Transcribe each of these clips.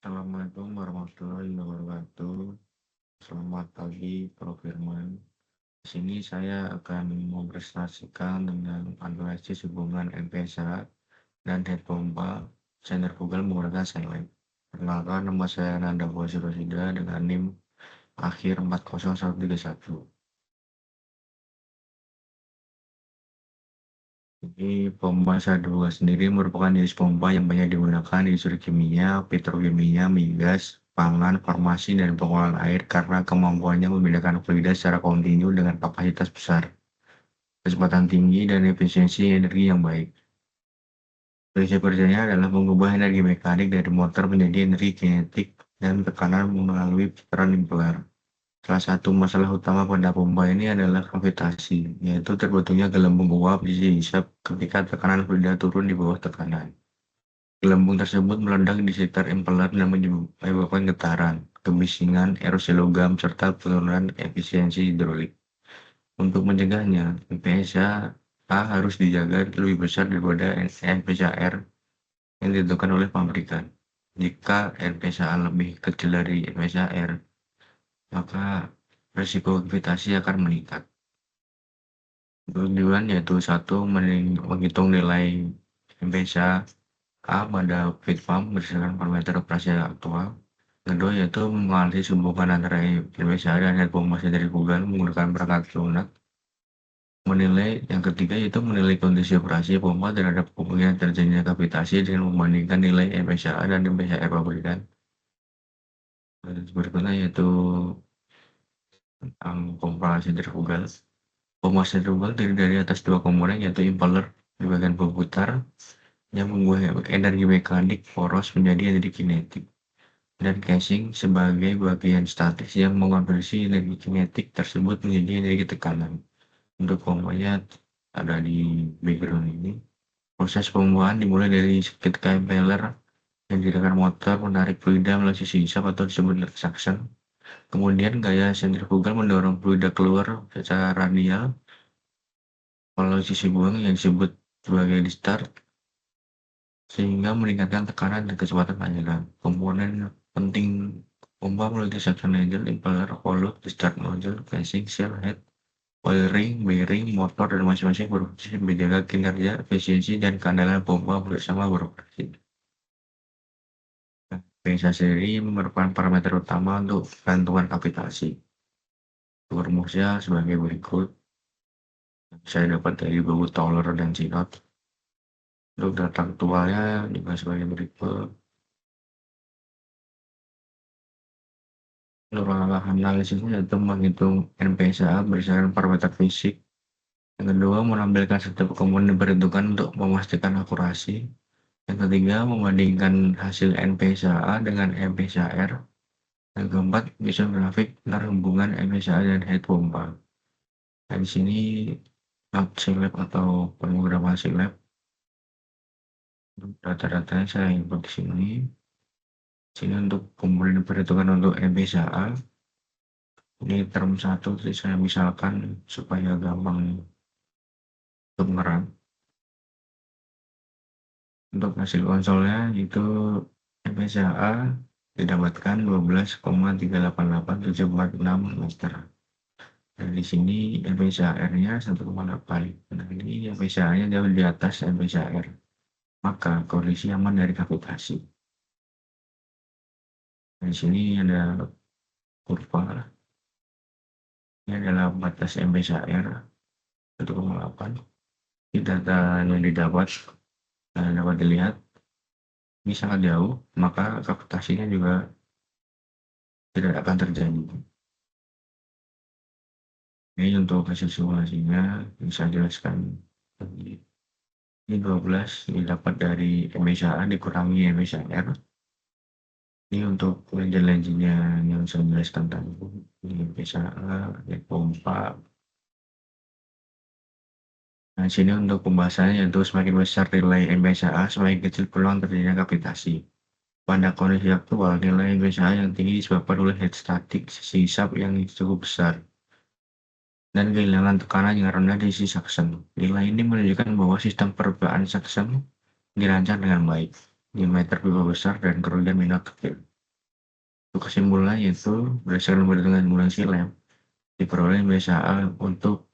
Assalamualaikum warahmatullahi wabarakatuh. Selamat pagi, Prof. Firman. Di sini saya akan mempresentasikan tentang analisis hubungan MPSA dan head pompa sentrifugal menggunakan Senlab. Perkenalkan, nama saya Nanda Fauzi Rosida dengan NIM akhir 40131. Ini pompa sentrifugal sendiri merupakan jenis pompa yang banyak digunakan di industri kimia, petrokimia, migas, pangan, farmasi, dan pengolahan air karena kemampuannya memindahkan fluida secara kontinu dengan kapasitas besar, kecepatan tinggi, dan efisiensi energi yang baik. Prinsip kerjanya adalah mengubah energi mekanik dari motor menjadi energi kinetik dan tekanan melalui putaran impeller. Salah satu masalah utama pada pompa ini adalah gravitasi, yaitu terbentuknya gelembung uap di sisap ketika tekanan fluida turun di bawah tekanan. Gelembung tersebut meledak di sekitar impeller dan menyebabkan getaran, kebisingan, erosi logam, serta penurunan efisiensi hidrolik. Untuk mencegahnya, MPSA harus dijaga lebih besar daripada MPSA-R yang ditentukan oleh pabrikan. Jika MPSA lebih kecil dari MPSA-R, maka risiko gravitasi akan meningkat. Tujuan yaitu satu, menghitung nilai MPSA pada feed pump berdasarkan parameter operasi aktual. Kedua yaitu menganalisis hubungan antara MPSA dan head pompa sentrifugal menggunakan perangkat lunak. Yang ketiga yaitu menilai kondisi operasi pompa terhadap kemungkinan terjadinya gravitasi dengan membandingkan nilai MPSA dan MPSA pabrikan. Berikutnya yaitu tentang pompa sentrifugal. Pompa sentrifugal terdiri dari atas dua komponen yaitu impeller di bagian berputar yang mengubah energi mekanik poros menjadi energi kinetik, dan casing sebagai bagian statis yang mengonversi energi kinetik tersebut menjadi energi tekanan. Untuk pompanya ada di background ini. Proses pembuahan dimulai dari ketika impeller yang digunakan motor menarik fluida melalui sisi sisap atau disebut suction. Kemudian gaya sentrifugal mendorong fluida keluar secara radial melalui sisi buang yang disebut sebagai discharge, sehingga meningkatkan tekanan dan kecepatan aliran. Komponen penting pompa mulai suction nozzle, impeller, volute, discharge nozzle, casing, shell head, oil ring, bearing, motor, dan masing-masing berfungsi menjaga kinerja, efisiensi, dan keandalan pompa bersama beroperasi. PSA sendiri merupakan parameter utama untuk gantungan gravitasi. Rumusnya sebagai berikut. Saya dapat dari buku Tauler dan Sinot. Untuk data aktualnya juga sebagai berikut. Untuk analisisnya yaitu menghitung NPSA berdasarkan parameter fisik. Yang kedua, menampilkan setiap komponen diperhitungkan untuk memastikan akurasi. Yang ketiga, membandingkan hasil NPSA dengan MPSA-R. Yang keempat, bisa grafik tentang hubungan MPSA dan head pompa. Nah, di sini Senlab atau pemrograman Senlab. Data-datanya saya input di sini. Sini untuk komponen diperhitungkan untuk MPSA. Ini term 1, saya misalkan supaya gampang untuk ngerang. Untuk hasil konsolnya itu MPSA didapatkan 12,388746 meter. Dan di sini MPSA-R-nya 1,8. Nah, ini MPSA-nya jauh di atas MPSA-R. Maka kondisi aman dari gravitasi. Di sini ada kurva. Ini adalah batas MPSA-R 1,8. Di data yang didapat dapat dilihat ini sangat jauh, maka gravitasinya juga tidak akan terjadi. Ini untuk hasil simulasinya bisa jelaskan. Ini 12 didapat dari MPSA dikurangi MPSA-R. Ini untuk legend-legendnya yang saya jelaskan tadi. Ini MPSA, pompa. Nah, sini untuk pembahasannya yaitu semakin besar nilai MPSA, semakin kecil peluang terjadinya gravitasi. Pada kondisi aktual, nilai MPSA yang tinggi disebabkan oleh head static sisi sisap yang cukup besar dan kehilangan tekanan yang rendah di sisi suction. Nilai ini menunjukkan bahwa sistem perpipaan suction dirancang dengan baik, diameter pipa besar, dan kerugian minor kecil. Untuk kesimpulannya itu, berdasarkan perhitungan bulan silam, diperoleh BCA untuk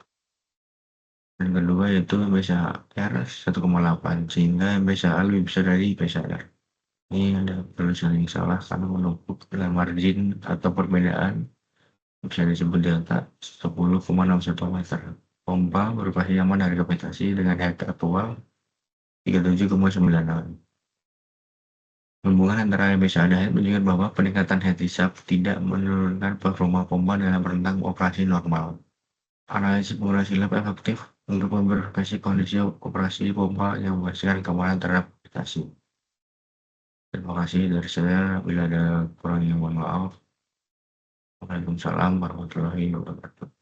dan kedua yaitu BCR 1,8 sehingga BCA lebih besar dari BCR. Ini ada tulisan yang salah karena menumpuk dengan margin atau perbedaan bisa disebut delta 10,61 meter. Pompa beroperasi aman dari kapitasi dengan harga aktual 37,96. Hubungan antara MBSA dan head menunjukkan bahwa peningkatan head hisap tidak menurunkan performa pompa dalam rentang operasi normal. Analisis populasi lab efektif untuk memverifikasi kondisi operasi pompa yang menghasilkan keamanan terhadap kapitasi. Terima kasih dari saya. Bila ada kurang yang mohon maaf. Waalaikumsalam warahmatullahi wabarakatuh.